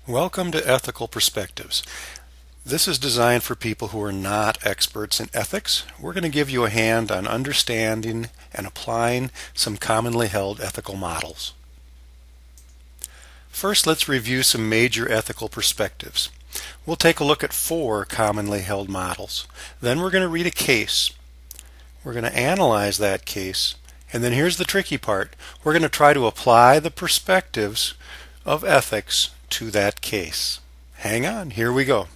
Welcome to Ethical Perspectives. This is designed for people who are not experts in ethics. We're going to give you a hand on understanding and applying some commonly held ethical models. First, let's review some major ethical perspectives. We'll take a look at 4 commonly held models. Then we're going to read a case. We're going to analyze that case. And then here's the tricky part. We're going to try to apply the perspectives of ethics to that case. Hang on, here we go.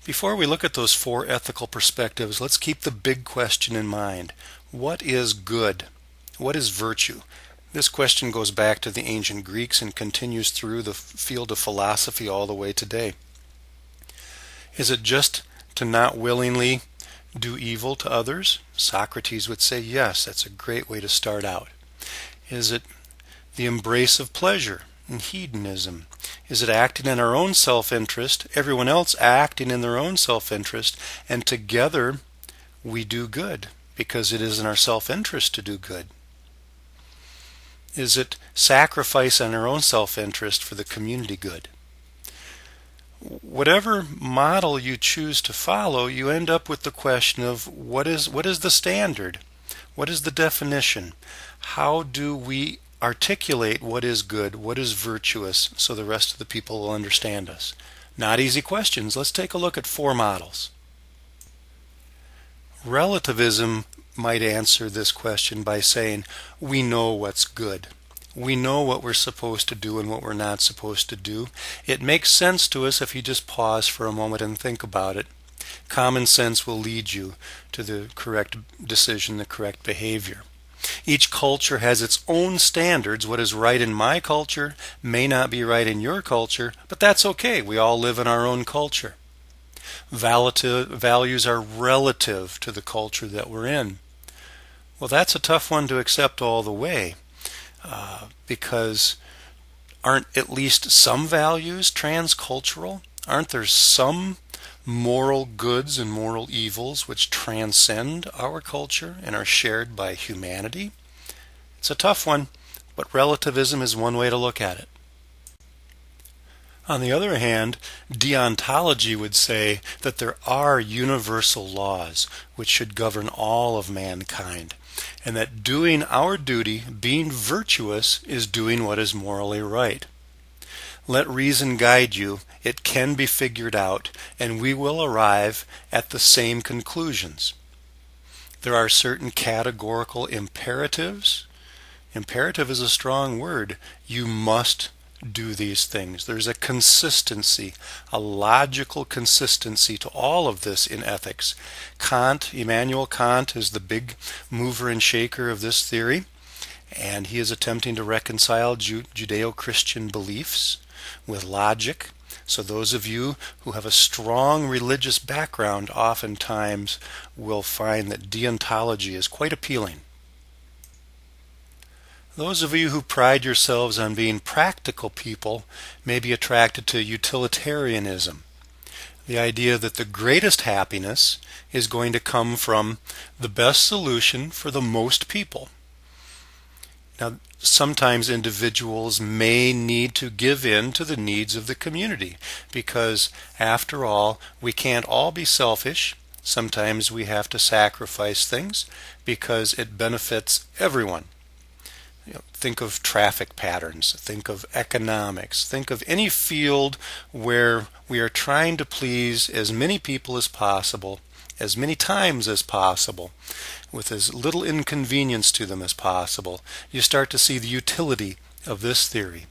Before we look at those 4 ethical perspectives, let's keep the big question in mind. What is good? What is virtue? This question goes back to the ancient Greeks and continues through the field of philosophy all the way today. Is it just to not willingly do evil to others? Socrates would say yes, that's a great way to start out. Is it the embrace of pleasure and hedonism? Is it acting in our own self-interest, everyone else acting in their own self-interest, and together we do good because it is in our self-interest to do good? Is it sacrifice on our own self-interest for the community good? Whatever model you choose to follow, you end up with the question of what is the standard? What is the definition? How do we articulate what is good, what is virtuous, so the rest of the people will understand us? Not easy questions. Let's take a look at 4 models. Relativism might answer this question by saying, we know what's good. We know what we're supposed to do and what we're not supposed to do. It makes sense to us if you just pause for a moment and think about it. Common sense will lead you to the correct decision, the correct behavior. Each culture has its own standards. What is right in my culture may not be right in your culture, but that's okay. We all live in our own culture. Values are relative to the culture that we're in. Well, that's a tough one to accept all the way, because aren't at least some values transcultural? Aren't there some moral goods and moral evils which transcend our culture and are shared by humanity? It's a tough one, but relativism is one way to look at it. On the other hand, deontology would say that there are universal laws which should govern all of mankind, and that doing our duty, being virtuous, is doing what is morally right. Let reason guide you. It can be figured out, and we will arrive at the same conclusions. There are certain categorical imperatives. Imperative is a strong word. You must do these things. There's a consistency, a logical consistency to all of this in ethics. Immanuel Kant, is the big mover and shaker of this theory, and he is attempting to reconcile Judeo-Christian beliefs with logic. So those of you who have a strong religious background oftentimes will find that deontology is quite appealing. Those of you who pride yourselves on being practical people may be attracted to utilitarianism, the idea that the greatest happiness is going to come from the best solution for the most people. Now, sometimes individuals may need to give in to the needs of the community because, after all, we can't all be selfish. Sometimes we have to sacrifice things because it benefits everyone. Think of traffic patterns, think of economics, think of any field where we are trying to please as many people as possible, as many times as possible, with as little inconvenience to them as possible. You start to see the utility of this theory.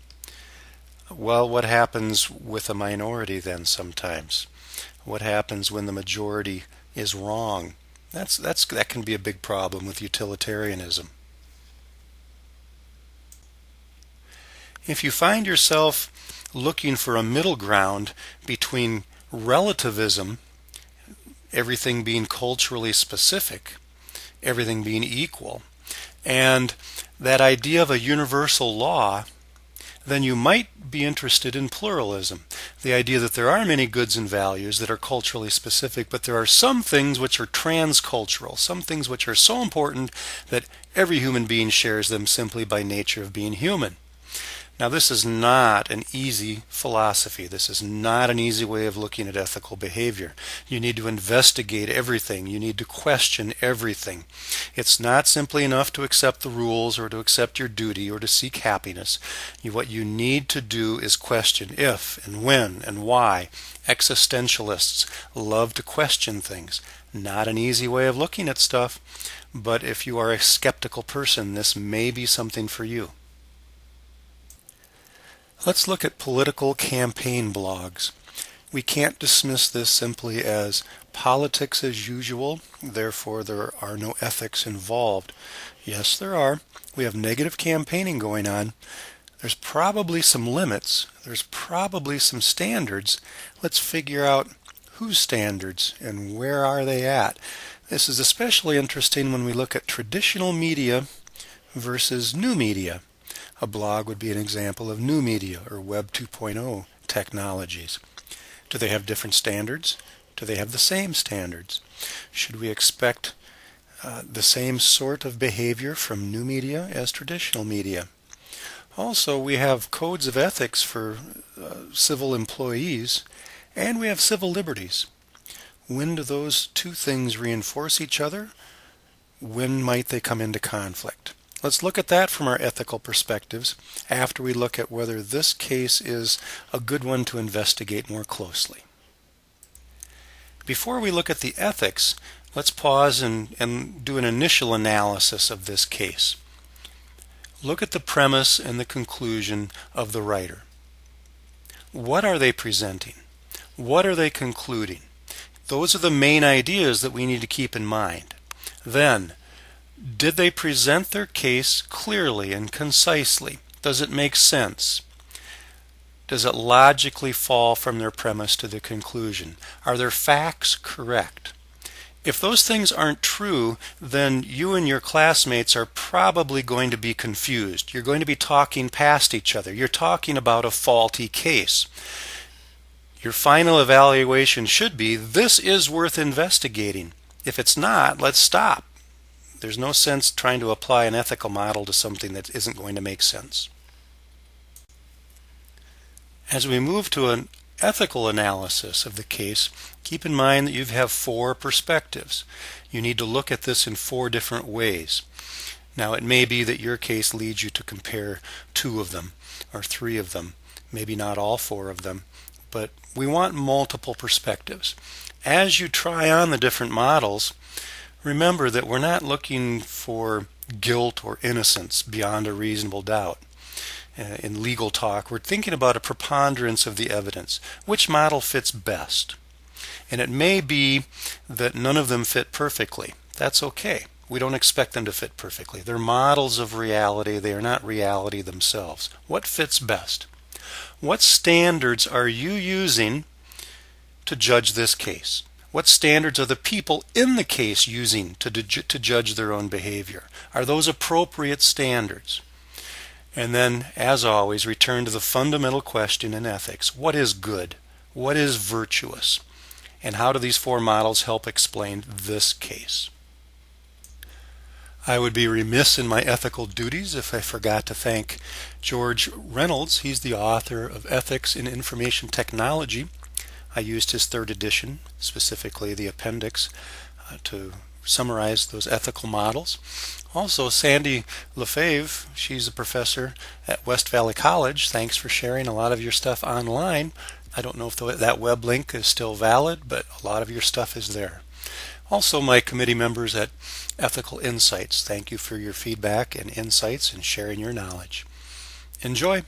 Well, what happens with a minority then sometimes? What happens when the majority is wrong? That can be a big problem with utilitarianism. If you find yourself looking for a middle ground between relativism, everything being culturally specific, everything being equal, and that idea of a universal law, then you might be interested in pluralism. The idea that there are many goods and values that are culturally specific, but there are some things which are transcultural, some things which are so important that every human being shares them simply by nature of being human. Now, this is not an easy philosophy. This is not an easy way of looking at ethical behavior. You need to investigate everything. You need to question everything. It's not simply enough to accept the rules or to accept your duty or to seek happiness. What you need to do is question if and when and why. Existentialists love to question things. Not an easy way of looking at stuff, but if you are a skeptical person, this may be something for you. Let's look at political campaign blogs. We can't dismiss this simply as politics as usual, therefore there are no ethics involved. Yes, there are. We have negative campaigning going on. There's probably some limits. There's probably some standards. Let's figure out whose standards and where are they at. This is especially interesting when we look at traditional media versus new media. A blog would be an example of new media or Web 2.0 technologies. Do they have different standards? Do they have the same standards? Should we expect the same sort of behavior from new media as traditional media? Also, we have codes of ethics for civil employees, and we have civil liberties. When do those two things reinforce each other? When might they come into conflict? Let's look at that from our ethical perspectives after we look at whether this case is a good one to investigate more closely. Before we look at the ethics, let's pause and do an initial analysis of this case. Look at the premise and the conclusion of the writer. What are they presenting? What are they concluding? Those are the main ideas that we need to keep in mind. Then, did they present their case clearly and concisely? Does it make sense? Does it logically fall from their premise to the conclusion? Are their facts correct? If those things aren't true, then you and your classmates are probably going to be confused. You're going to be talking past each other. You're talking about a faulty case. Your final evaluation should be, this is worth investigating. If it's not, let's stop. There's no sense trying to apply an ethical model to something that isn't going to make sense. As we move to an ethical analysis of the case, keep in mind that you have 4 perspectives. You need to look at this in 4 different ways. Now, it may be that your case leads you to compare 2 of them or 3 of them, maybe not all 4 of them, but we want multiple perspectives. As you try on the different models, remember that we're not looking for guilt or innocence beyond a reasonable doubt. In legal talk, we're thinking about a preponderance of the evidence. Which model fits best? And it may be that none of them fit perfectly. That's okay. We don't expect them to fit perfectly. They're models of reality. They are not reality themselves. What fits best? What standards are you using to judge this case? What standards are the people in the case using to judge their own behavior? Are those appropriate standards? And then, as always, return to the fundamental question in ethics. What is good? What is virtuous? And how do these 4 models help explain this case? I would be remiss in my ethical duties if I forgot to thank George Reynolds. He's the author of Ethics in Information Technology. I used his 3rd edition, specifically the appendix, to summarize those ethical models. Also, Sandy Lefebvre, she's a professor at West Valley College. Thanks for sharing a lot of your stuff online. I don't know if that web link is still valid, but a lot of your stuff is there. Also, my committee members at Ethical Insights, thank you for your feedback and insights and sharing your knowledge. Enjoy!